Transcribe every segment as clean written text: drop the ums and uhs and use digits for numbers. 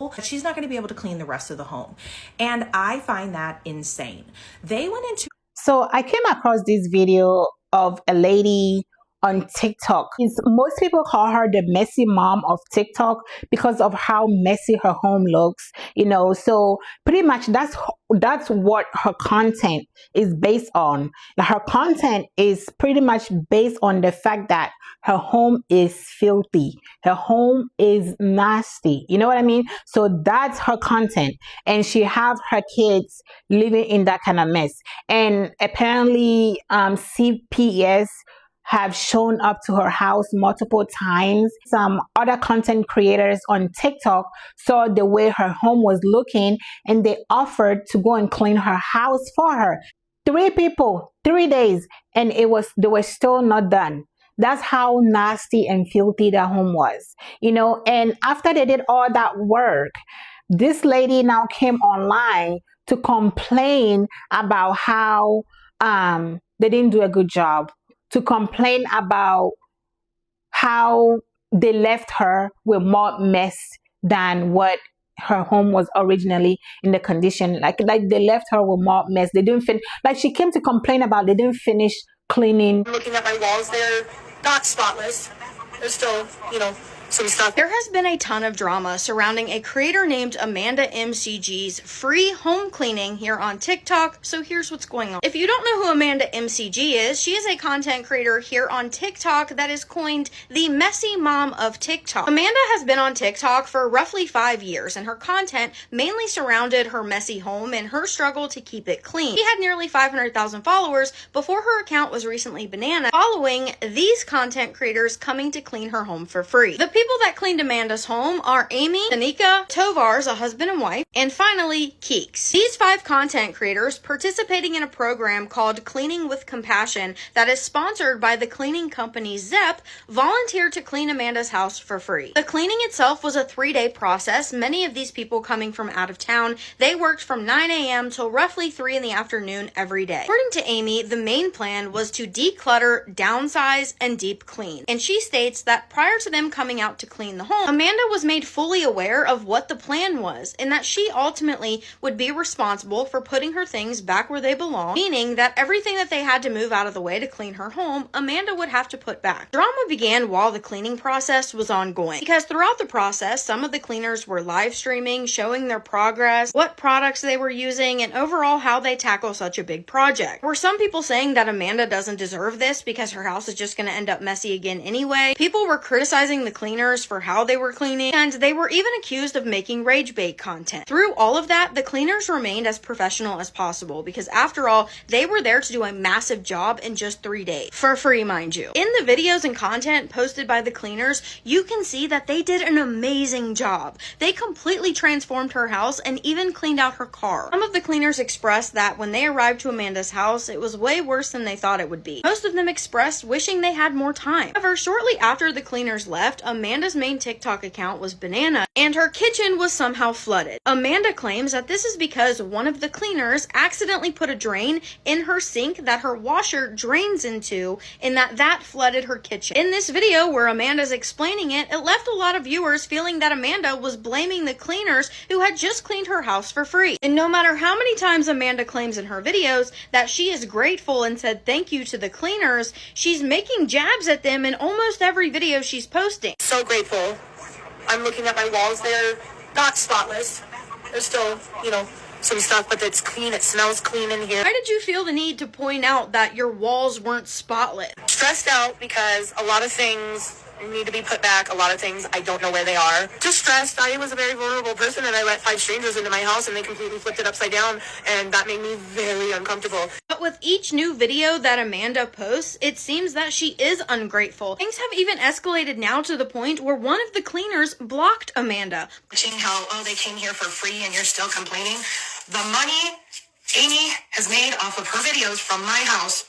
level, but she's not going to be able to clean the rest of the home. And I find that insane. They went into... So I came across this video of a lady on TikTok. Most people call her the messy mom of TikTok because of how messy her home looks, so pretty much that's what her content is based on. Her content is pretty much based on the fact that her home is filthy, her home is nasty, you know what I mean? So that's her content, and she have her kids living in that kind of mess. And apparently CPS have shown up to her house multiple times. Some other content creators on TikTok saw the way her home was looking, and they offered to go and clean her house for her. 3 people, 3 days, and they were still not done. That's how nasty and filthy that home was, and after they did all that work, this lady now came online to complain about how they didn't do a good job, to complain about how they left her with more mess than what her home was originally in the condition. Like they left her with more mess. They didn't finish. Like she came to complain about they didn't finish cleaning. Looking at my walls, they're not spotless. There's still, some stuff. There has been a ton of drama surrounding a creator named Amanda MCG's free home cleaning here on TikTok, so here's what's going on. If you don't know who Amanda MCG is, she is a content creator here on TikTok that is coined the messy mom of TikTok. Amanda has been on TikTok for roughly 5 years, and her content mainly surrounded her messy home and her struggle to keep it clean. She had nearly 500,000 followers before her account was recently bananas, following these content creators coming to clean her home for free. The people that cleaned Amanda's home are Amy, Tanika, Tovar's, a husband and wife, and finally, Keeks. These 5 content creators participating in a program called Cleaning with Compassion that is sponsored by the cleaning company Zep volunteered to clean Amanda's house for free. The cleaning itself was a 3-day process, many of these people coming from out of town. They worked from 9 a.m. till roughly 3 in the afternoon every day. According to Amy, the main plan was to declutter, downsize, and deep clean. And she states that prior to them coming out to clean the home, Amanda was made fully aware of what the plan was, and that she ultimately would be responsible for putting her things back where they belong, meaning that everything that they had to move out of the way to clean her home, Amanda would have to put back. Drama began while the cleaning process was ongoing, because throughout the process, some of the cleaners were live streaming, showing their progress, what products they were using, and overall how they tackle such a big project. There were some people saying that Amanda doesn't deserve this because her house is just going to end up messy again anyway. People were criticizing the cleaners for how they were cleaning, and they were even accused of making rage bait content. Through all of that, the cleaners remained as professional as possible, because after all, they were there to do a massive job in just 3 days. For free, mind you. In the videos and content posted by the cleaners, you can see that they did an amazing job. They completely transformed her house and even cleaned out her car. Some of the cleaners expressed that when they arrived to Amanda's house, it was way worse than they thought it would be. Most of them expressed wishing they had more time. However, shortly after the cleaners left, Amanda's main TikTok account was banana, and her kitchen was somehow flooded. Amanda claims that this is because one of the cleaners accidentally put a drain in her sink that her washer drains into, and that flooded her kitchen. In this video where Amanda's explaining it, it left a lot of viewers feeling that Amanda was blaming the cleaners who had just cleaned her house for free. And no matter how many times Amanda claims in her videos that she is grateful and said thank you to the cleaners, she's making jabs at them in almost every video she's posting. So grateful. I'm looking at my walls, they're not spotless. There's still, some stuff, but it's clean. It smells clean in here. Why did you feel the need to point out that your walls weren't spotless? Stressed out because a lot of things need to be put back. A lot of things, I don't know where they are. Just stressed. I was a very vulnerable person, and I let 5 strangers into my house, and they completely flipped it upside down, and that made me very uncomfortable. But with each new video that Amanda posts, it seems that she is ungrateful. Things have even escalated now to the point where one of the cleaners blocked Amanda. How, they came here for free and you're still complaining. The money Amy has made off of her videos from my house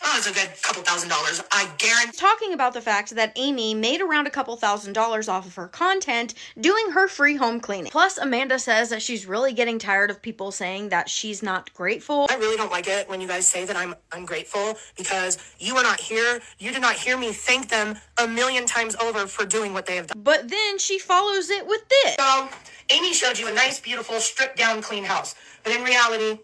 Oh, it's a good couple $1,000s. I guarantee. Talking about the fact that Amy made around a couple $1,000s off of her content doing her free home cleaning. Plus, Amanda says that she's really getting tired of people saying that she's not grateful. I really don't like it when you guys say that I'm ungrateful because you are not here. You did not hear me thank them a million times over for doing what they have done. But then she follows it with this. So, Amy showed you a nice, beautiful, stripped down, clean house. But in reality,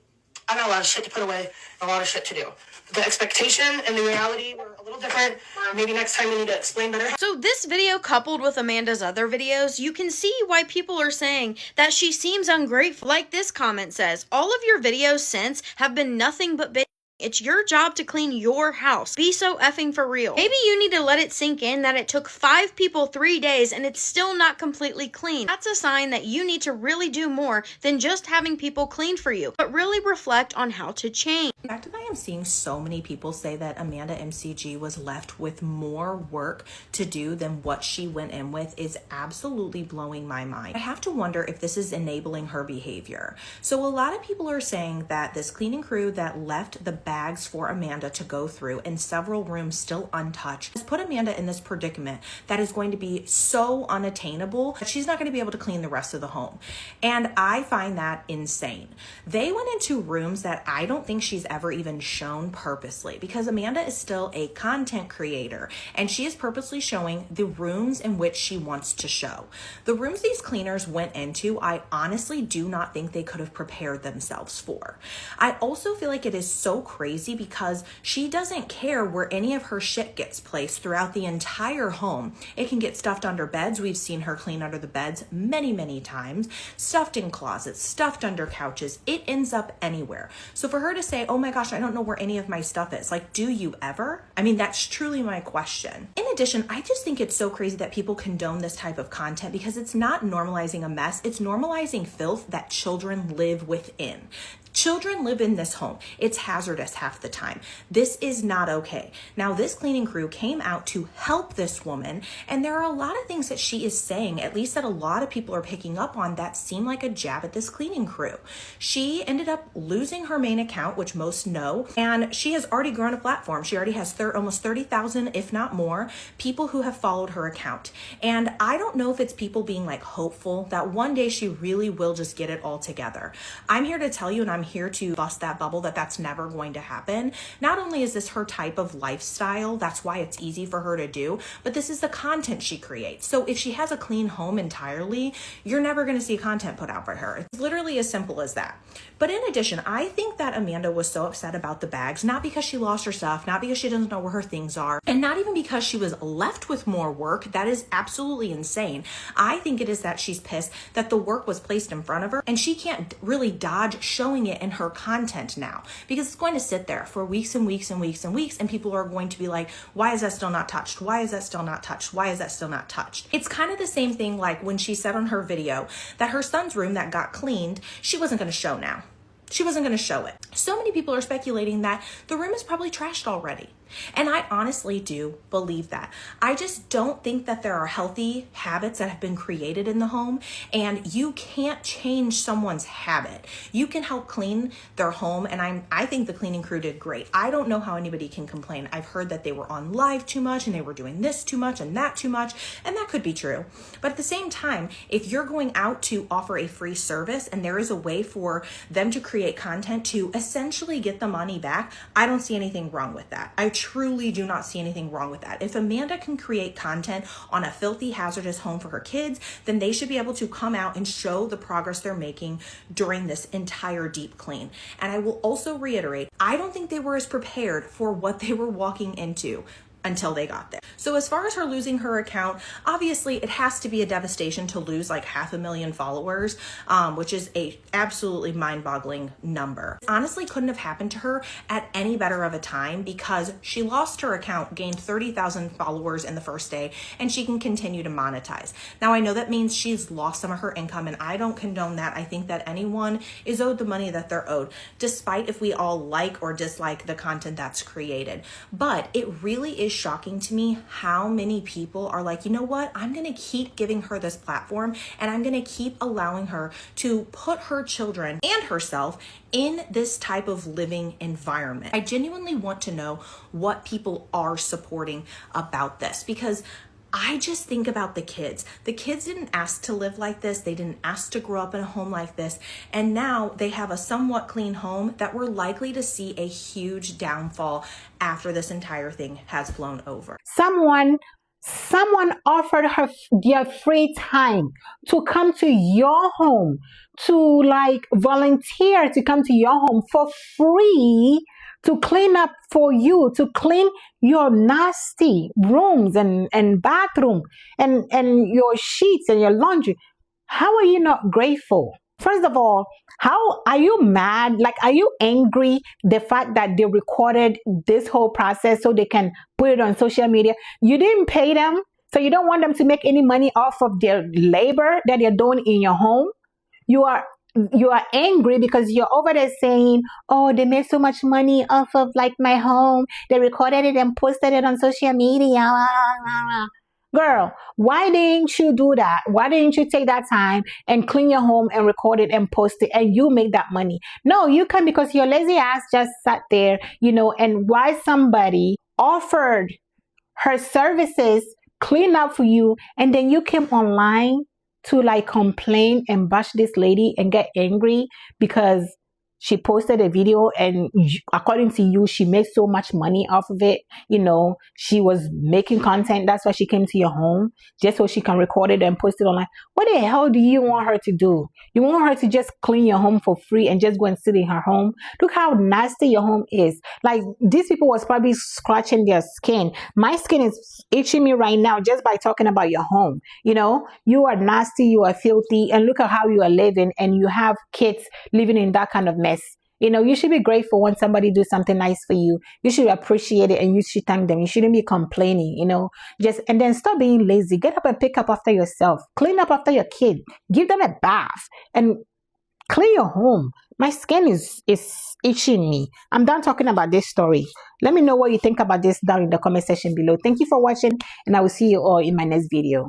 I got a lot of shit to put away, a lot of shit to do. The expectation and the reality were a little different. Maybe next time we need to explain better. So this video coupled with Amanda's other videos, you can see why people are saying that she seems ungrateful. Like this comment says, all of your videos since have been nothing but bitch. It's your job to clean your house. Be so effing for real. Maybe you need to let it sink in that it took 5 people 3 days and it's still not completely clean. That's a sign that you need to really do more than just having people clean for you, but really reflect on how to change. The fact that I am seeing so many people say that Amanda MCG was left with more work to do than what she went in with is absolutely blowing my mind. I have to wonder if this is enabling her behavior. So a lot of people are saying that this cleaning crew that left the bags for Amanda to go through and several rooms still untouched has put Amanda in this predicament that is going to be so unattainable that she's not going to be able to clean the rest of the home. And I find that insane. They went into rooms that I don't think she's ever even shown purposely, because Amanda is still a content creator and she is purposely showing the rooms in which she wants to show. The rooms these cleaners went into, I honestly do not think they could have prepared themselves for. I also feel like it is so crazy because she doesn't care where any of her shit gets placed throughout the entire home. It can get stuffed under beds. We've seen her clean under the beds many, many times, stuffed in closets, stuffed under couches. It ends up anywhere. So for her to say, oh my gosh, I don't know where any of my stuff is. Like, do you ever? I mean, that's truly my question. In addition, I just think it's so crazy that people condone this type of content because it's not normalizing a mess. It's normalizing filth that children live within. Children live in this home. It's hazardous half the time. This is not okay. Now, this cleaning crew came out to help this woman, and there are a lot of things that she is saying, at least that a lot of people are picking up on, that seem like a jab at this cleaning crew. She ended up losing her main account, which most know, and she has already grown a platform. She already has almost 30,000, if not more, people who have followed her account. And I don't know if it's people being like hopeful that one day she really will just get it all together. I'm here to tell you, and I'm here to bust that bubble, that that's never going to happen. Not only is this her type of lifestyle, that's why it's easy for her to do, but this is the content she creates. So if she has a clean home entirely, you're never going to see content put out by her. It's literally as simple as that. But in addition, I think that Amanda was so upset about the bags, not because she lost her stuff, not because she doesn't know where her things are, and not even because she was left with more work. That is absolutely insane. I think it is that she's pissed that the work was placed in front of her and she can't really dodge showing it in her content now, because it's going to sit there for weeks and weeks and weeks and weeks, and people are going to be like, why is that still not touched? Why is that still not touched? Why is that still not touched? It's kind of the same thing like when she said on her video that her son's room that got cleaned, she wasn't going to show now. She wasn't going to show it. So many people are speculating that the room is probably trashed already. And I honestly do believe that. I just don't think that there are healthy habits that have been created in the home, and you can't change someone's habit. You can help clean their home, and I think the cleaning crew did great. I don't know how anybody can complain. I've heard that they were on live too much and they were doing this too much and that too much, and that could be true. But at the same time, if you're going out to offer a free service and there is a way for them to create content to essentially get the money back, I don't see anything wrong with that. I truly do not see anything wrong with that. If Amanda can create content on a filthy, hazardous home for her kids, then they should be able to come out and show the progress they're making during this entire deep clean. And I will also reiterate, I don't think they were as prepared for what they were walking into until they got there. So as far as her losing her account, obviously it has to be a devastation to lose like 500,000 followers, which is a absolutely mind-boggling number. Honestly, couldn't have happened to her at any better of a time, because she lost her account, gained 30,000 followers in the first day, and she can continue to monetize. Now, I know that means she's lost some of her income, and I don't condone that. I think that anyone is owed the money that they're owed, despite if we all like or dislike the content that's created. But it really is shocking to me how many people are like, you know what? I'm going to keep giving her this platform and I'm going to keep allowing her to put her children and herself in this type of living environment. I genuinely want to know what people are supporting about this, because I just think about the kids. The kids didn't ask to live like this. They didn't ask to grow up in a home like this. And now they have a somewhat clean home that we're likely to see a huge downfall after this entire thing has blown over. Someone offered her their free time to come to your home, to like volunteer to come to your home for free, to clean up for you, to clean your nasty rooms and bathroom and your sheets and your laundry. How are you not grateful? First of all, how are you mad? Like, are you angry the fact that they recorded this whole process so they can put it on social media? You didn't pay them, so you don't want them to make any money off of their labor that they're doing in your home. You are angry because you're over there saying, oh, they made so much money off of like my home. They recorded it and posted it on social media. Girl, why didn't you do that? Why didn't you take that time and clean your home and record it and post it and you make that money? No, you can, because your lazy ass just sat there, and why somebody offered her services, clean up for you, and then you came online to like complain and bash this lady and get angry because she posted a video and according to you, she made so much money off of it. She was making content. That's why she came to your home, just so she can record it and post it online. What the hell do you want her to do? You want her to just clean your home for free and just go and sit in her home? Look how nasty your home is. Like, these people was probably scratching their skin. My skin is itching me right now just by talking about your home. You are nasty, you are filthy, and look at how you are living, and you have kids living in that kind of mess. You should be grateful when somebody do something nice for you. You should appreciate it and you should thank them. You shouldn't be complaining, and then stop being lazy. Get up and pick up after yourself. Clean up after your kid. Give them a bath and clean your home. My skin is itching me. I'm done talking about this story. Let me know what you think about this down in the comment section below. Thank you for watching, and I will see you all in my next video.